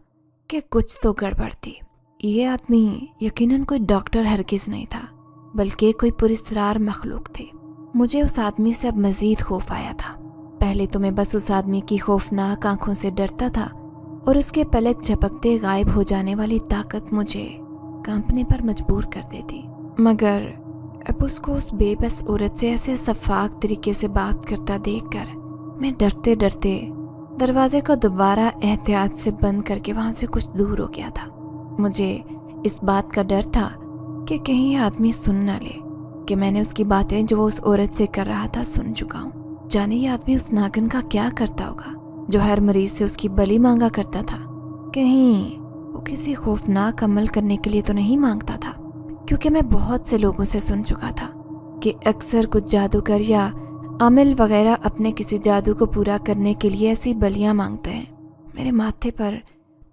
कि कुछ तो गड़बड़ थी। ये आदमी यकीनन कोई डॉक्टर हरगिज़ नहीं था, बल्कि कोई पुरस्कार मखलूक थी। मुझे उस आदमी से अब मज़ीद खौफ आया था। पहले तो मैं बस उस आदमी की खौफनाक आंखों से डरता था और उसके पलक झपकते गायब हो जाने वाली ताकत मुझे कांपने पर मजबूर कर देती। मगर अब उसको उस बेबस औरत से ऐसे शफाक तरीके से बात करता देखकर मैं डरते डरते दरवाजे को दोबारा एहतियात से बंद करके वहाँ से कुछ दूर हो गया था। मुझे इस बात का डर था कि कहीं ये आदमी सुन न ले कि मैंने उसकी बातें जो वो उस औरत से कर रहा था सुन चुका हूँ। जाने ये आदमी उस नागन का क्या करता होगा जो हर मरीज से उसकी बलि मांगा करता था। कहीं वो किसी खौफनाक अमल करने के लिए तो नहीं मांगता था, क्योंकि मैं बहुत से लोगों से सुन चुका था कि अक्सर कुछ जादूगर या आमिल वगैरह अपने किसी जादू को पूरा करने के लिए ऐसी बलियां मांगते हैं। मेरे माथे पर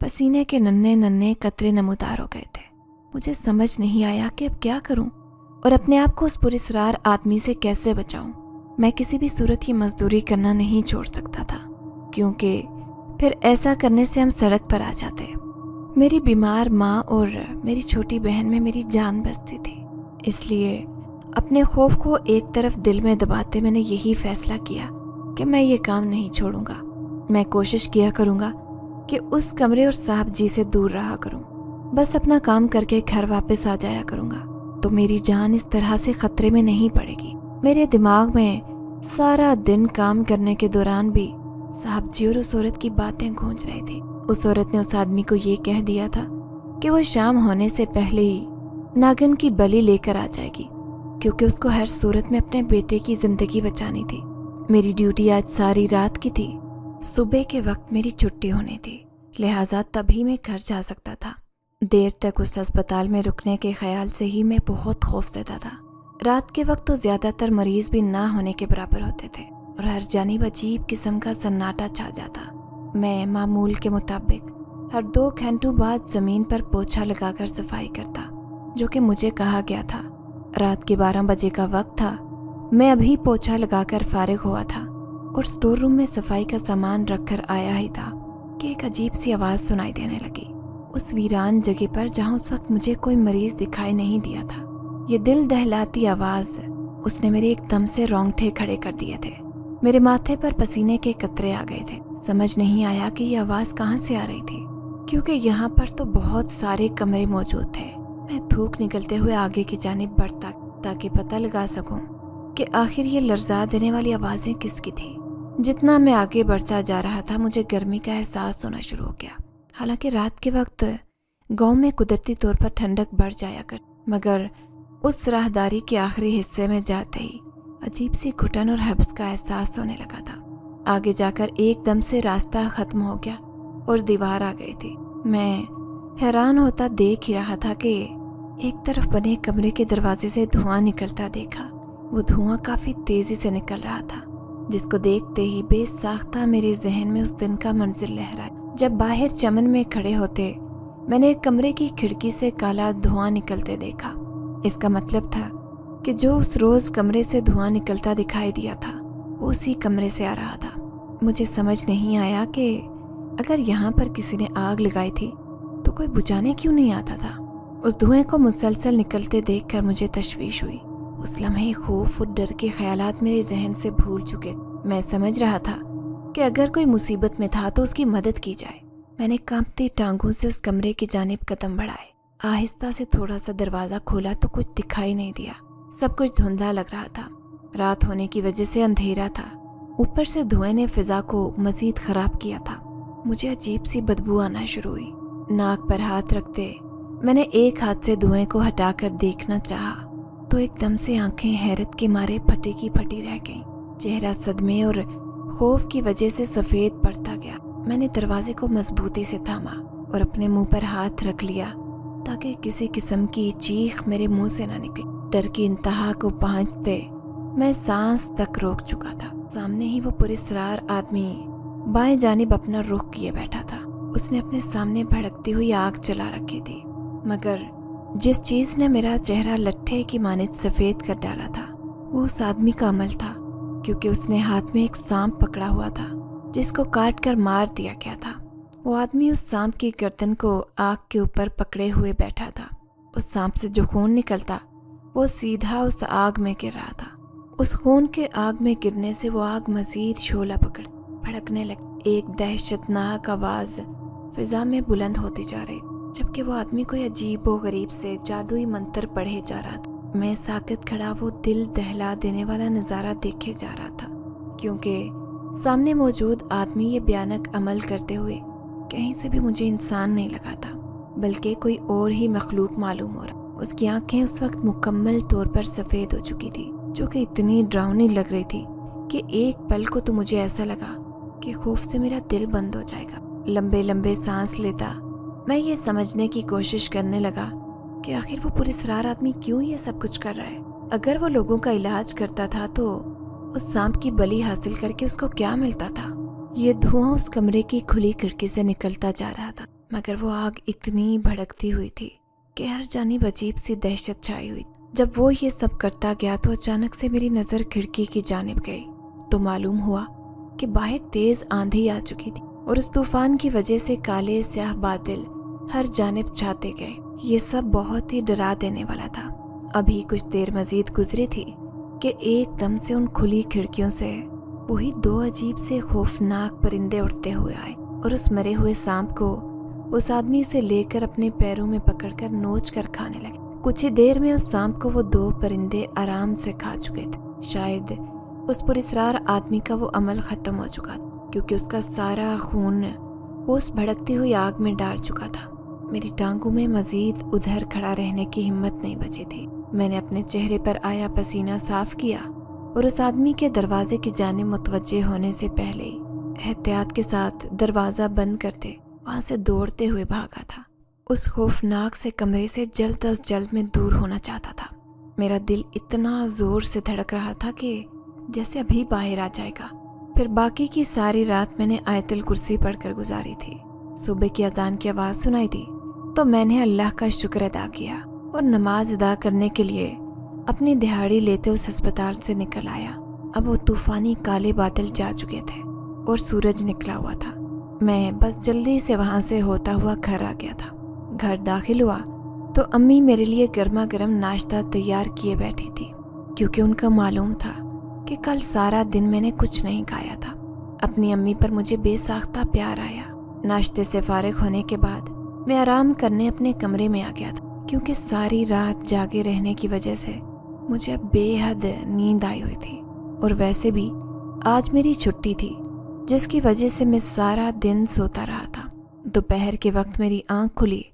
पसीने के नन्हे नन्हे कतरे नमूदार हो गए थे। मुझे समझ नहीं आया कि अब क्या करूं और अपने आप को उस पुरस्कार आदमी से कैसे बचाऊं। मैं किसी भी सूरत ये मजदूरी करना नहीं छोड़ सकता था, क्योंकि फिर ऐसा करने से हम सड़क पर आ जाते। मेरी बीमार माँ और मेरी छोटी बहन में मेरी जान बसती थी। इसलिए अपने खौफ को एक तरफ दिल में दबाते मैंने यही फैसला किया कि मैं ये काम नहीं छोड़ूंगा। मैं कोशिश किया करूंगा कि उस कमरे और साहब जी से दूर रहा करूं। बस अपना काम करके घर वापस आ जाया करूंगा तो मेरी जान इस तरह से खतरे में नहीं पड़ेगी। मेरे दिमाग में सारा दिन काम करने के दौरान भी साहब जी और उस औरत की बातें गूंज रही थी। उस औरत ने उस आदमी को ये कह दिया था कि वो शाम होने से पहले ही नागिन की बलि लेकर आ जाएगी, क्योंकि उसको हर सूरत में अपने बेटे की जिंदगी बचानी थी। मेरी ड्यूटी आज सारी रात की थी। सुबह के वक्त मेरी छुट्टी होनी थी, लिहाजा तभी मैं घर जा सकता था। देर तक उस अस्पताल में रुकने के ख्याल से ही मैं बहुत खौफज़दा था। रात के वक्त तो ज़्यादातर मरीज भी ना होने के बराबर होते थे और हर जानिब अजीब किस्म का सन्नाटा छा जाता। मैं मामूल के मुताबिक हर 2 घंटों बाद ज़मीन पर पोछा लगाकर सफाई करता, जो कि मुझे कहा गया था। रात के 12 बजे का वक्त था। मैं अभी पोछा लगाकर फारिग हुआ था और स्टोर रूम में सफाई का सामान रखकर आया ही था कि एक अजीब सी आवाज़ सुनाई देने लगी। उस वीरान जगह पर जहाँ उस वक्त मुझे कोई मरीज दिखाई नहीं दिया था। ये दिल दहलाती आवाज़ उसने मेरे एकदम से रोंगटे खड़े कर दिए थे। मेरे माथे पर पसीने के कतरे आ गए थे। समझ नहीं आया कि ये आवाज़ कहाँ से आ रही थी, क्योंकि यहाँ पर तो बहुत सारे कमरे मौजूद थे। मैं थूक निकलते हुए आगे की जानिब बढ़ता ताकि पता लगा सकूं कि आखिर ये लर्जा देने वाली आवाज़ें किसकी थी। जितना मैं आगे बढ़ता जा रहा था मुझे गर्मी का एहसास होना शुरू हो गया। हालांकि रात के वक्त गांव में कुदरती तौर पर ठंडक बढ़ जाया कर, मगर उस राहदारी के आखिरी हिस्से में जाते ही अजीब सी घुटन और हब्स का एहसास होने लगा था। आगे जाकर एकदम से रास्ता खत्म हो गया और दीवार आ गई थी। मैं हैरान होता देख ही रहा था कि एक तरफ बने कमरे के दरवाजे से धुआं निकलता देखा। वो धुआं काफ़ी तेज़ी से निकल रहा था, जिसको देखते ही बेसाख्ता मेरे जहन में उस दिन का मंजिल लहराया जब बाहर चमन में खड़े होते मैंने एक कमरे की खिड़की से काला धुआं निकलते देखा। इसका मतलब था कि जो उस रोज़ कमरे से धुआं निकलता दिखाई दिया था वो उसी कमरे से आ रहा था। मुझे समझ नहीं आया कि अगर यहाँ पर किसी ने आग लगाई थी तो कोई बुझाने क्यों नहीं आता था। उस धुएं को मुसलसल निकलते देखकर मुझे तशवीश हुई। उस लम्हे खौफ और डर के ख्यालात मेरे जहन से भूल चुके। मैं समझ रहा था कि अगर कोई मुसीबत में था तो उसकी मदद की जाए। मैंने कांपती टांगों से उस कमरे की जानिब कदम बढ़ाए। आहिस्ता से थोड़ा सा दरवाज़ा खोला तो कुछ दिखाई नहीं दिया। सब कुछ धुंधला लग रहा था। रात होने की वजह से अंधेरा था। ऊपर से धुएं ने फिजा को मजीद ख़राब किया था। मुझे अजीब सी बदबू आना शुरू हुई। नाक पर हाथ रखते मैंने एक हाथ से धुएं को हटाकर देखना चाहा तो एकदम से आंखें हैरत के मारे फटी की फटी रह गईं। चेहरा सदमे और खौफ की वजह से सफ़ेद पड़ता गया। मैंने दरवाजे को मजबूती से थामा और अपने मुंह पर हाथ रख लिया ताकि किसी किस्म की चीख मेरे मुंह से ना निकले। डर की इंतहा को पहुंचते मैं सांस तक रोक चुका था। सामने ही वो पुरस्कार आदमी बाएं जानिब अपना रुख किए बैठा था। उसने अपने सामने भड़कती हुई आग जला रखी थी, मगर जिस चीज़ ने मेरा चेहरा लट्ठे की मानित सफ़ेद कर डाला था वो उस आदमी का अमल था, क्योंकि उसने हाथ में एक सांप पकड़ा हुआ था जिसको काट कर मार दिया गया था। वो आदमी उस सांप की गर्दन को आग के ऊपर पकड़े हुए बैठा था। उस सांप से जो खून निकलता वो सीधा उस आग में गिर रहा था। उस खून के आग में गिरने से वो आग मजीद शोला पकड़ भड़कने लगी। एक दहशतनाक आवाज़ फिजा में बुलंद होती जा रही, जबकि वो आदमी कोई अजीब व गरीब से जादुई मंत्र पढ़े जा रहा था। मैं साकित खड़ा वो दिल दहला देने वाला नज़ारा देखे जा रहा था, क्योंकि सामने मौजूद आदमी ये भयानक अमल करते हुए कहीं से भी मुझे इंसान नहीं लगा था, बल्कि कोई और ही मखलूक मालूम हो रहा। उसकी आंखें उस वक्त मुकम्मल तौर पर सफ़ेद हो चुकी थी, जो कि इतनी डरावनी लग रही थी कि एक पल को तो मुझे ऐसा लगा कि खौफ से मेरा दिल बंद हो जाएगा। लंबे लंबे सांस लेता मैं ये समझने की कोशिश करने लगा कि आखिर वो पुरस्कार आदमी क्यों ये सब कुछ कर रहा है। अगर वो लोगों का इलाज करता था तो उस सांप की बलि हासिल करके उसको क्या मिलता था। ये धुआं उस कमरे की खुली खिड़की से निकलता जा रहा था, मगर वो आग इतनी भड़कती हुई थी कि हर जानिब अजीब सी दहशत छाई हुई। जब वो ये सब करता गया तो अचानक से मेरी नज़र खिड़की की जानिब गई तो मालूम हुआ कि बाहर तेज आंधी आ चुकी थी और उस तूफान की वजह से काले स्याह बादल हर जानिब छाते गए। ये सब बहुत ही डरा देने वाला था। अभी कुछ देर मजीद गुजरी थी कि एकदम से उन खुली खिड़कियों से वही दो अजीब से खौफनाक परिंदे उड़ते हुए आए और उस मरे हुए सांप को उस आदमी से लेकर अपने पैरों में पकड़कर नोच कर खाने लगे। कुछ ही देर में उस सांप को वो दो परिंदे आराम से खा चुके थे। शायद उस पुरस्कार आदमी का वो अमल ख़त्म हो चुका था, क्योंकि उसका सारा खून वो उस भड़कती हुई आग में डाल चुका था। मेरी टांगों में मजीद उधर खड़ा रहने की हिम्मत नहीं बची थी। मैंने अपने चेहरे पर आया पसीना साफ किया और उस आदमी के दरवाजे की जानिब मुतवज्जे होने से पहले ही एहतियात के साथ दरवाज़ा बंद करते वहाँ से दौड़ते हुए भागा था। उस खौफनाक से कमरे से जल्द अज जल्द में दूर होना चाहता था। मेरा दिल इतना ज़ोर से धड़क रहा था कि जैसे अभी बाहर आ जाएगा। फिर बाकी की सारी रात मैंने आयतुल कुर्सी पढ़कर गुजारी थी। सुबह की अजान की आवाज़ सुनाई दी तो मैंने अल्लाह का शुक्र अदा किया और नमाज अदा करने के लिए अपनी दिहाड़ी लेते उस अस्पताल से निकल आया। अब वो तूफ़ानी काले बादल जा चुके थे और सूरज निकला हुआ था। मैं बस जल्दी से वहाँ से होता हुआ घर आ गया था। घर दाखिल हुआ तो अम्मी मेरे लिए गर्मा गर्म नाश्ता तैयार किए बैठी थी, क्योंकि उनका मालूम था कि कल सारा दिन मैंने कुछ नहीं खाया था। अपनी अम्मी पर मुझे बेसाख्ता प्यार आया। नाश्ते से फारिग होने के बाद मैं आराम करने अपने कमरे में आ गया था, क्योंकि सारी रात जागे रहने की वजह से मुझे बेहद नींद आई हुई थी और वैसे भी आज मेरी छुट्टी थी, जिसकी वजह से मैं सारा दिन सोता रहा था। दोपहर के वक्त मेरी आंख खुली।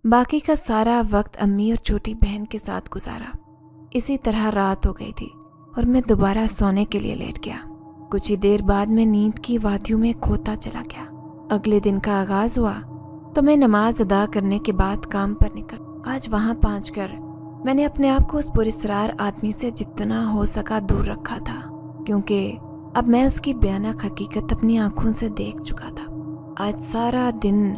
बाकी का सारा वक्त अम्मी और छोटी बहन के साथ गुजारा। इसी तरह रात हो गई थी और मैं दोबारा सोने के लिए लेट गया। कुछ ही देर बाद मैं नींद की वादियों में खोता चला गया। अगले दिन का आगाज़ हुआ तो मैं नमाज अदा करने के बाद काम पर निकल। आज वहाँ पहुंचकर मैंने अपने आप को उस पुरस्कार आदमी से जितना हो सका दूर रखा था, क्योंकि अब मैं उसकी भयानक हकीकत अपनी आंखों से देख चुका था। आज सारा दिन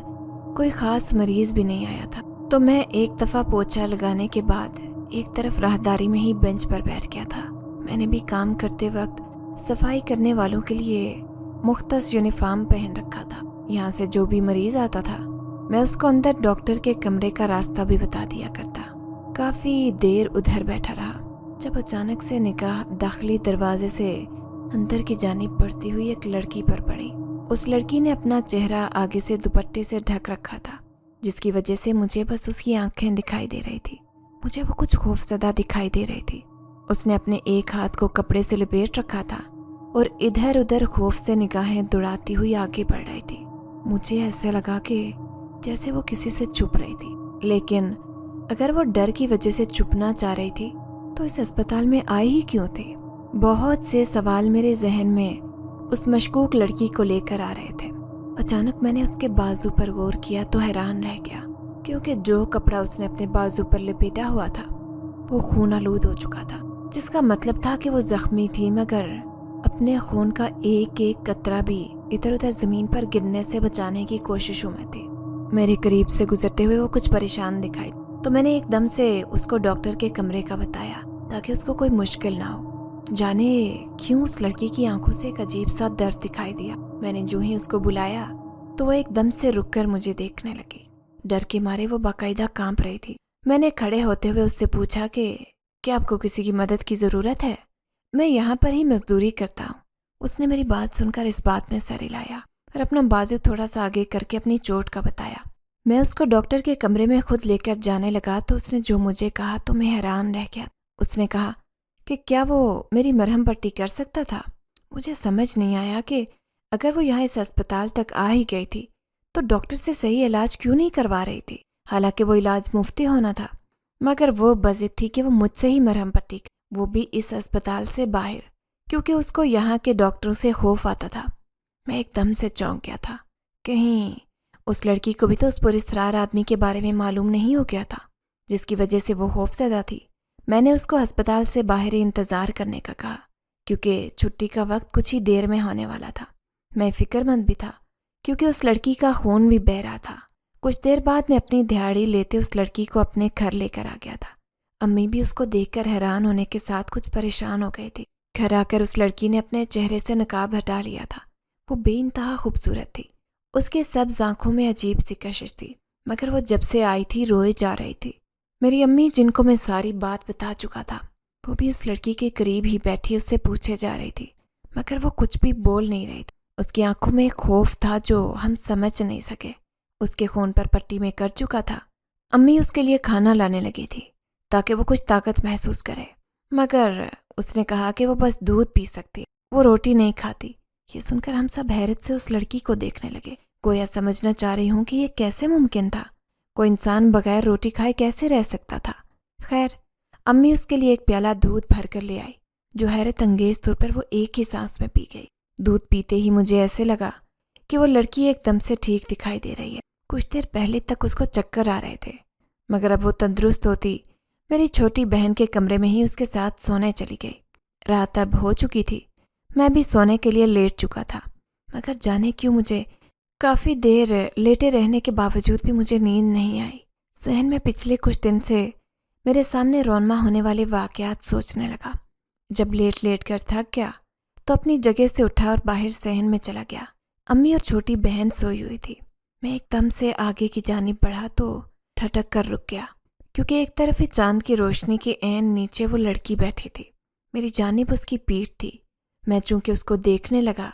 कोई ख़ास मरीज़ भी नहीं आया था, तो मैं एक दफ़ा पोछा लगाने के बाद एक तरफ राहदारी में ही बेंच पर बैठ गया था। मैंने भी काम करते वक्त सफाई करने वालों के लिए मुख्तस यूनिफॉर्म पहन रखा था। यहाँ से जो भी मरीज़ आता था मैं उसको अंदर डॉक्टर के कमरे का रास्ता भी बता दिया करता। काफ़ी देर उधर बैठा रहा जब अचानक से निगाह दाखिली दरवाजे से अंदर की जानिब बढ़ती हुई एक लड़की पर पड़ी। उस लड़की ने अपना चेहरा आगे से दुपट्टे से ढक रखा था, जिसकी वजह से मुझे बस उसकी आंखें दिखाई दे रही थी। मुझे वो कुछ खौफजदा दिखाई दे रही थी। उसने अपने एक हाथ को कपड़े से लपेट रखा था और इधर उधर खौफ से निगाहें दौड़ाती हुई आगे बढ़ रही थी। मुझे ऐसे लगा कि जैसे वो किसी से छुप रही थी, लेकिन अगर वो डर की वजह से छुपना चाह रही थी तो इस अस्पताल में आई ही क्यों थी? बहुत से सवाल मेरे जहन में उस मशकूक लड़की को लेकर आ रहे थे। अचानक मैंने उसके बाजू पर गौर किया तो हैरान रह गया, क्योंकि जो कपड़ा उसने अपने बाजू पर लपेटा हुआ था वो खून आलूद हो चुका था, जिसका मतलब था कि वो जख्मी थी, मगर अपने खून का एक एक कतरा भी इधर उधर ज़मीन पर गिरने से बचाने की कोशिशों में थी। मेरे करीब से गुजरते हुए वो कुछ परेशान दिखाई, तो मैंने एकदम से उसको डॉक्टर के कमरे का बताया ताकि उसको कोई मुश्किल ना हो। जाने क्यों उस लड़की की आंखों से एक अजीब सा दर्द दिखाई दिया। मैंने जो ही उसको बुलाया तो वो एकदम से रुककर मुझे देखने लगी। डर के मारे वो बाकायदा कांप रही थी। मैंने खड़े होते हुए उससे पूछा कि क्या आपको किसी की मदद की ज़रूरत है? मैं यहाँ पर ही मजदूरी करता हूँ। उसने मेरी बात सुनकर इस बात में सर हिलाया और अपना बाजू थोड़ा सा आगे करके अपनी चोट का बताया। मैं उसको डॉक्टर के कमरे में खुद लेकर जाने लगा तो उसने जो मुझे कहा तो मैं हैरान रह गया। उसने कहा कि क्या वो मेरी मरहम पट्टी कर सकता था? मुझे समझ नहीं आया कि अगर वो यहाँ इस अस्पताल तक आ ही गई थी तो डॉक्टर से सही इलाज क्यों नहीं करवा रही थी, हालांकि वो इलाज मुफ्ती होना था। मगर वो बज़िद थी कि वो मुझसे ही मरहम पट्टी, वो भी इस अस्पताल से बाहर, क्योंकि उसको यहाँ के डॉक्टरों से खौफ आता था। मैं एकदम से चौंक गया था। कहीं उस लड़की को भी तो उस पुरस्कार आदमी के बारे में मालूम नहीं हो गया था जिसकी वजह से वो खौफजदा थी। मैंने उसको अस्पताल से बाहर ही इंतज़ार करने का कहा, क्योंकि छुट्टी का वक्त कुछ ही देर में होने वाला था। मैं फ़िक्रमंद भी था क्योंकि उस लड़की का खून भी बह रहा था। कुछ देर बाद मैं अपनी दिहाड़ी लेते उस लड़की को अपने घर लेकर आ गया था। अम्मी भी उसको देखकर हैरान होने के साथ कुछ परेशान हो गई थी। घर आकर उस लड़की ने अपने चेहरे से नकाब हटा लिया था। वो बेइंतहा खूबसूरत थी। उसके सब्ज़ आँखों में अजीब सी कशिश थी, मगर वो जब से आई थी रोए जा रही थी। मेरी अम्मी, जिनको मैं सारी बात बता चुका था, वो भी उस लड़की के करीब ही बैठी उससे पूछे जा रही थी, मगर वो कुछ भी बोल नहीं रही थी। उसकी आंखों में एक खौफ था जो हम समझ नहीं सके। उसके खून पर पट्टी में कर चुका था। अम्मी उसके लिए खाना लाने लगी थी ताकि वो कुछ ताकत महसूस करे, मगर उसने कहा कि वो बस दूध पी सकती, वो रोटी नहीं खाती। ये सुनकर हम सब हैरत से उस लड़की को देखने लगे, गोया समझना चाह रही हूँ कि ये कैसे मुमकिन था। कोई इंसान बगैर रोटी खाए कैसे रह सकता था? खैर, अम्मी उसके लिए एक प्याला दूध भर कर ले आई, जो हैरत अंगेज तौर पर वो एक ही सांस में पी गई। दूध पीते ही मुझे ऐसे लगा कि वो लड़की एकदम से ठीक दिखाई दे रही है। कुछ देर पहले तक उसको चक्कर आ रहे थे, मगर अब वो तंदुरुस्त होती मेरी छोटी बहन के कमरे में ही उसके साथ सोने चली गई। रात अब हो चुकी थी। मैं भी सोने के लिए लेट चुका था, मगर जाने क्यों मुझे काफ़ी देर लेटे रहने के बावजूद भी मुझे नींद नहीं आई। जहन में पिछले कुछ दिन से मेरे सामने रौनमा होने वाले वाक़यात सोचने लगा। जब लेट लेट कर थक गया तो अपनी जगह से उठा और बाहर सहन में चला गया। अम्मी और छोटी बहन सोई हुई थी। मैं एकदम से आगे की जानिब बढ़ा तो ठटक कर रुक गया, क्योंकि एक तरफ ही चांद की रोशनी के ऐन नीचे वो लड़की बैठी थी। मेरी जानिब उसकी पीठ थी। मैं चूंकि उसको देखने लगा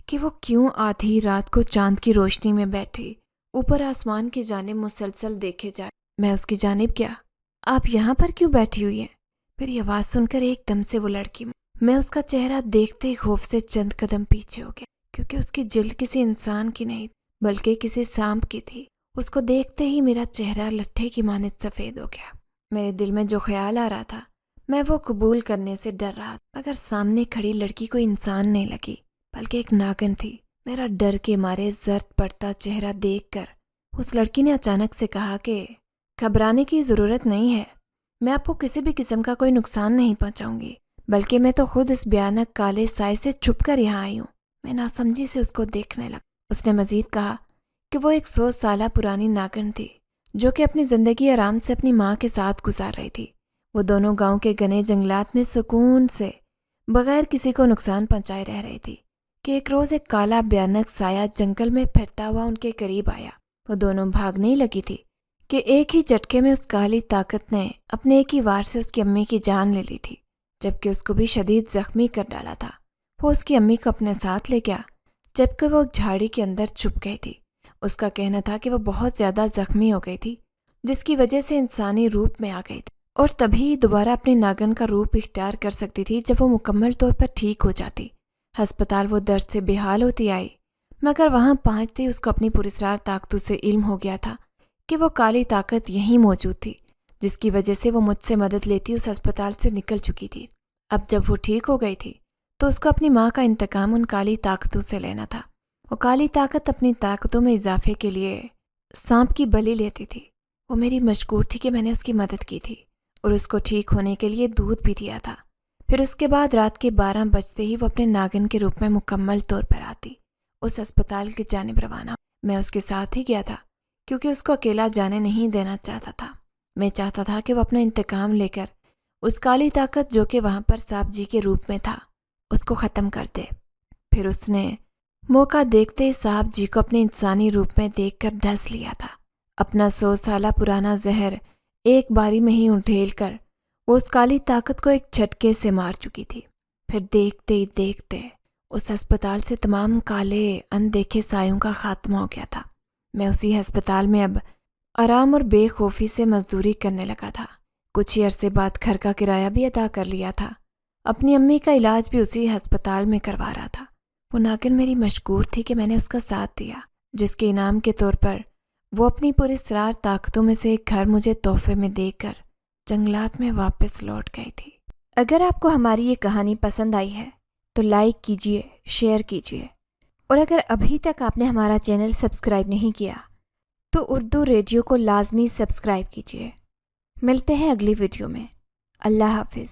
कि वो क्यों आधी रात को चांद की रोशनी में बैठी ऊपर आसमान की जानिब मुसलसल देखे जाए। मैं उसकी जानिब क्या, आप यहाँ पर क्यों बैठी हुई हैं? मेरी आवाज़ सुनकर एकदम से वो लड़की, मैं उसका चेहरा देखते ही खौफ से चंद कदम पीछे हो गया, क्योंकि उसकी जिल्द किसी इंसान की नहीं बल्कि किसी सांप की थी। उसको देखते ही मेरा चेहरा लट्ठे की मानित सफ़ेद हो गया। मेरे दिल में जो ख्याल आ रहा था मैं वो कबूल करने से डर रहा था, मगर सामने खड़ी लड़की कोई इंसान नहीं लगी बल्कि एक नागिन थी। मेरा डर के मारे जर्द पड़ता चेहरा देखकर उस लड़की ने अचानक से कहा कि घबराने की ज़रूरत नहीं है, मैं आपको किसी भी किस्म का कोई नुकसान नहीं पहुंचाऊंगी, बल्कि मैं तो खुद इस भयानक काले साए से छुप कर यहाँ आई हूँ। मैं नासमझी से उसको देखने लगा। उसने मजीद कहा कि वो 100 साल पुरानी नागिन थी जो कि अपनी ज़िंदगी आराम से अपनी माँ के साथ गुजार रही थी। वो दोनों गांव के घने जंगलात में सुकून से बगैर किसी को नुकसान पहुंचाए रह रही थी कि एक रोज़ एक काला भयानक साया जंगल में फिरता हुआ उनके करीब आया वो दोनों भागने ही लगी थी कि एक ही झटके में उस काली ताकत ने अपने एक ही वार से उसकी अम्मी की जान ले ली थी, जबकि उसको भी शदीद जख्मी कर डाला था। वो उसकी अम्मी को अपने साथ ले गया, जबकि वो एक झाड़ी के अंदर छुप गई थी। उसका कहना था कि वो बहुत ज़्यादा जख्मी हो गई थी, जिसकी वजह से इंसानी रूप में आ गई थी और तभी दोबारा अपने नागन का रूप इख्तियार कर सकती थी जब वो मुकम्मल तौर पर ठीक हो जाती। अस्पताल वो दर्द से बेहाल होती आई, मगर वहाँ पहुँचते ही उसको अपनी पुरस्रार ताकतों से इल्म हो गया था कि वो काली ताकत यहीं मौजूद थी, जिसकी वजह से वो मुझसे मदद लेती उस अस्पताल से निकल चुकी थी। अब जब वो ठीक हो गई थी तो उसको अपनी माँ का इंतकाम उन काली ताकतों से लेना था। वो काली ताकत अपनी ताकतों में इजाफे के लिए सांप की बलि लेती थी। वो मेरी मशकूर थी कि मैंने उसकी मदद की थी और उसको ठीक होने के लिए दूध भी दिया था। फिर उसके बाद रात के 12 बजते ही वो अपने नागिन के रूप में मुकम्मल तौर पर आती, उस अस्पताल की जानिब रवाना। मैं उसके साथ ही गया था क्योंकि उसको अकेला जाने नहीं देना चाहता था। मैं चाहता था कि वो अपना इंतकाम लेकर उस काली ताकत जो कि वहाँ पर सांप जी के रूप में था उसको ख़त्म कर दे। फिर उसने मौका देखते ही सांप जी को अपने इंसानी रूप में देखकर डस लिया था। अपना 100 साल पुराना जहर एक बारी में ही उंडेल कर वो उस काली ताकत को एक झटके से मार चुकी थी। फिर देखते ही देखते उस अस्पताल से तमाम काले अनदेखे सायों का खात्मा हो गया था। मैं उसी अस्पताल में अब आराम और बेखौफी से मजदूरी करने लगा था। कुछ ही अरसे बाद घर का किराया भी अदा कर लिया था। अपनी अम्मी का इलाज भी उसी अस्पताल में करवा रहा था। वो नागिन मेरी मशकूर थी कि मैंने उसका साथ दिया, जिसके इनाम के तौर पर वो अपनी पूरी सरार ताकतों में से एक घर मुझे तोहफे में देकर जंगलात में वापस लौट गई थी। अगर आपको हमारी ये कहानी पसंद आई है तो लाइक कीजिए, शेयर कीजिए, और अगर अभी तक आपने हमारा चैनल सब्सक्राइब नहीं किया तो उर्दू रेडियो को लाजमी सब्सक्राइब कीजिए। मिलते हैं अगली वीडियो में। अल्लाह हाफिज़।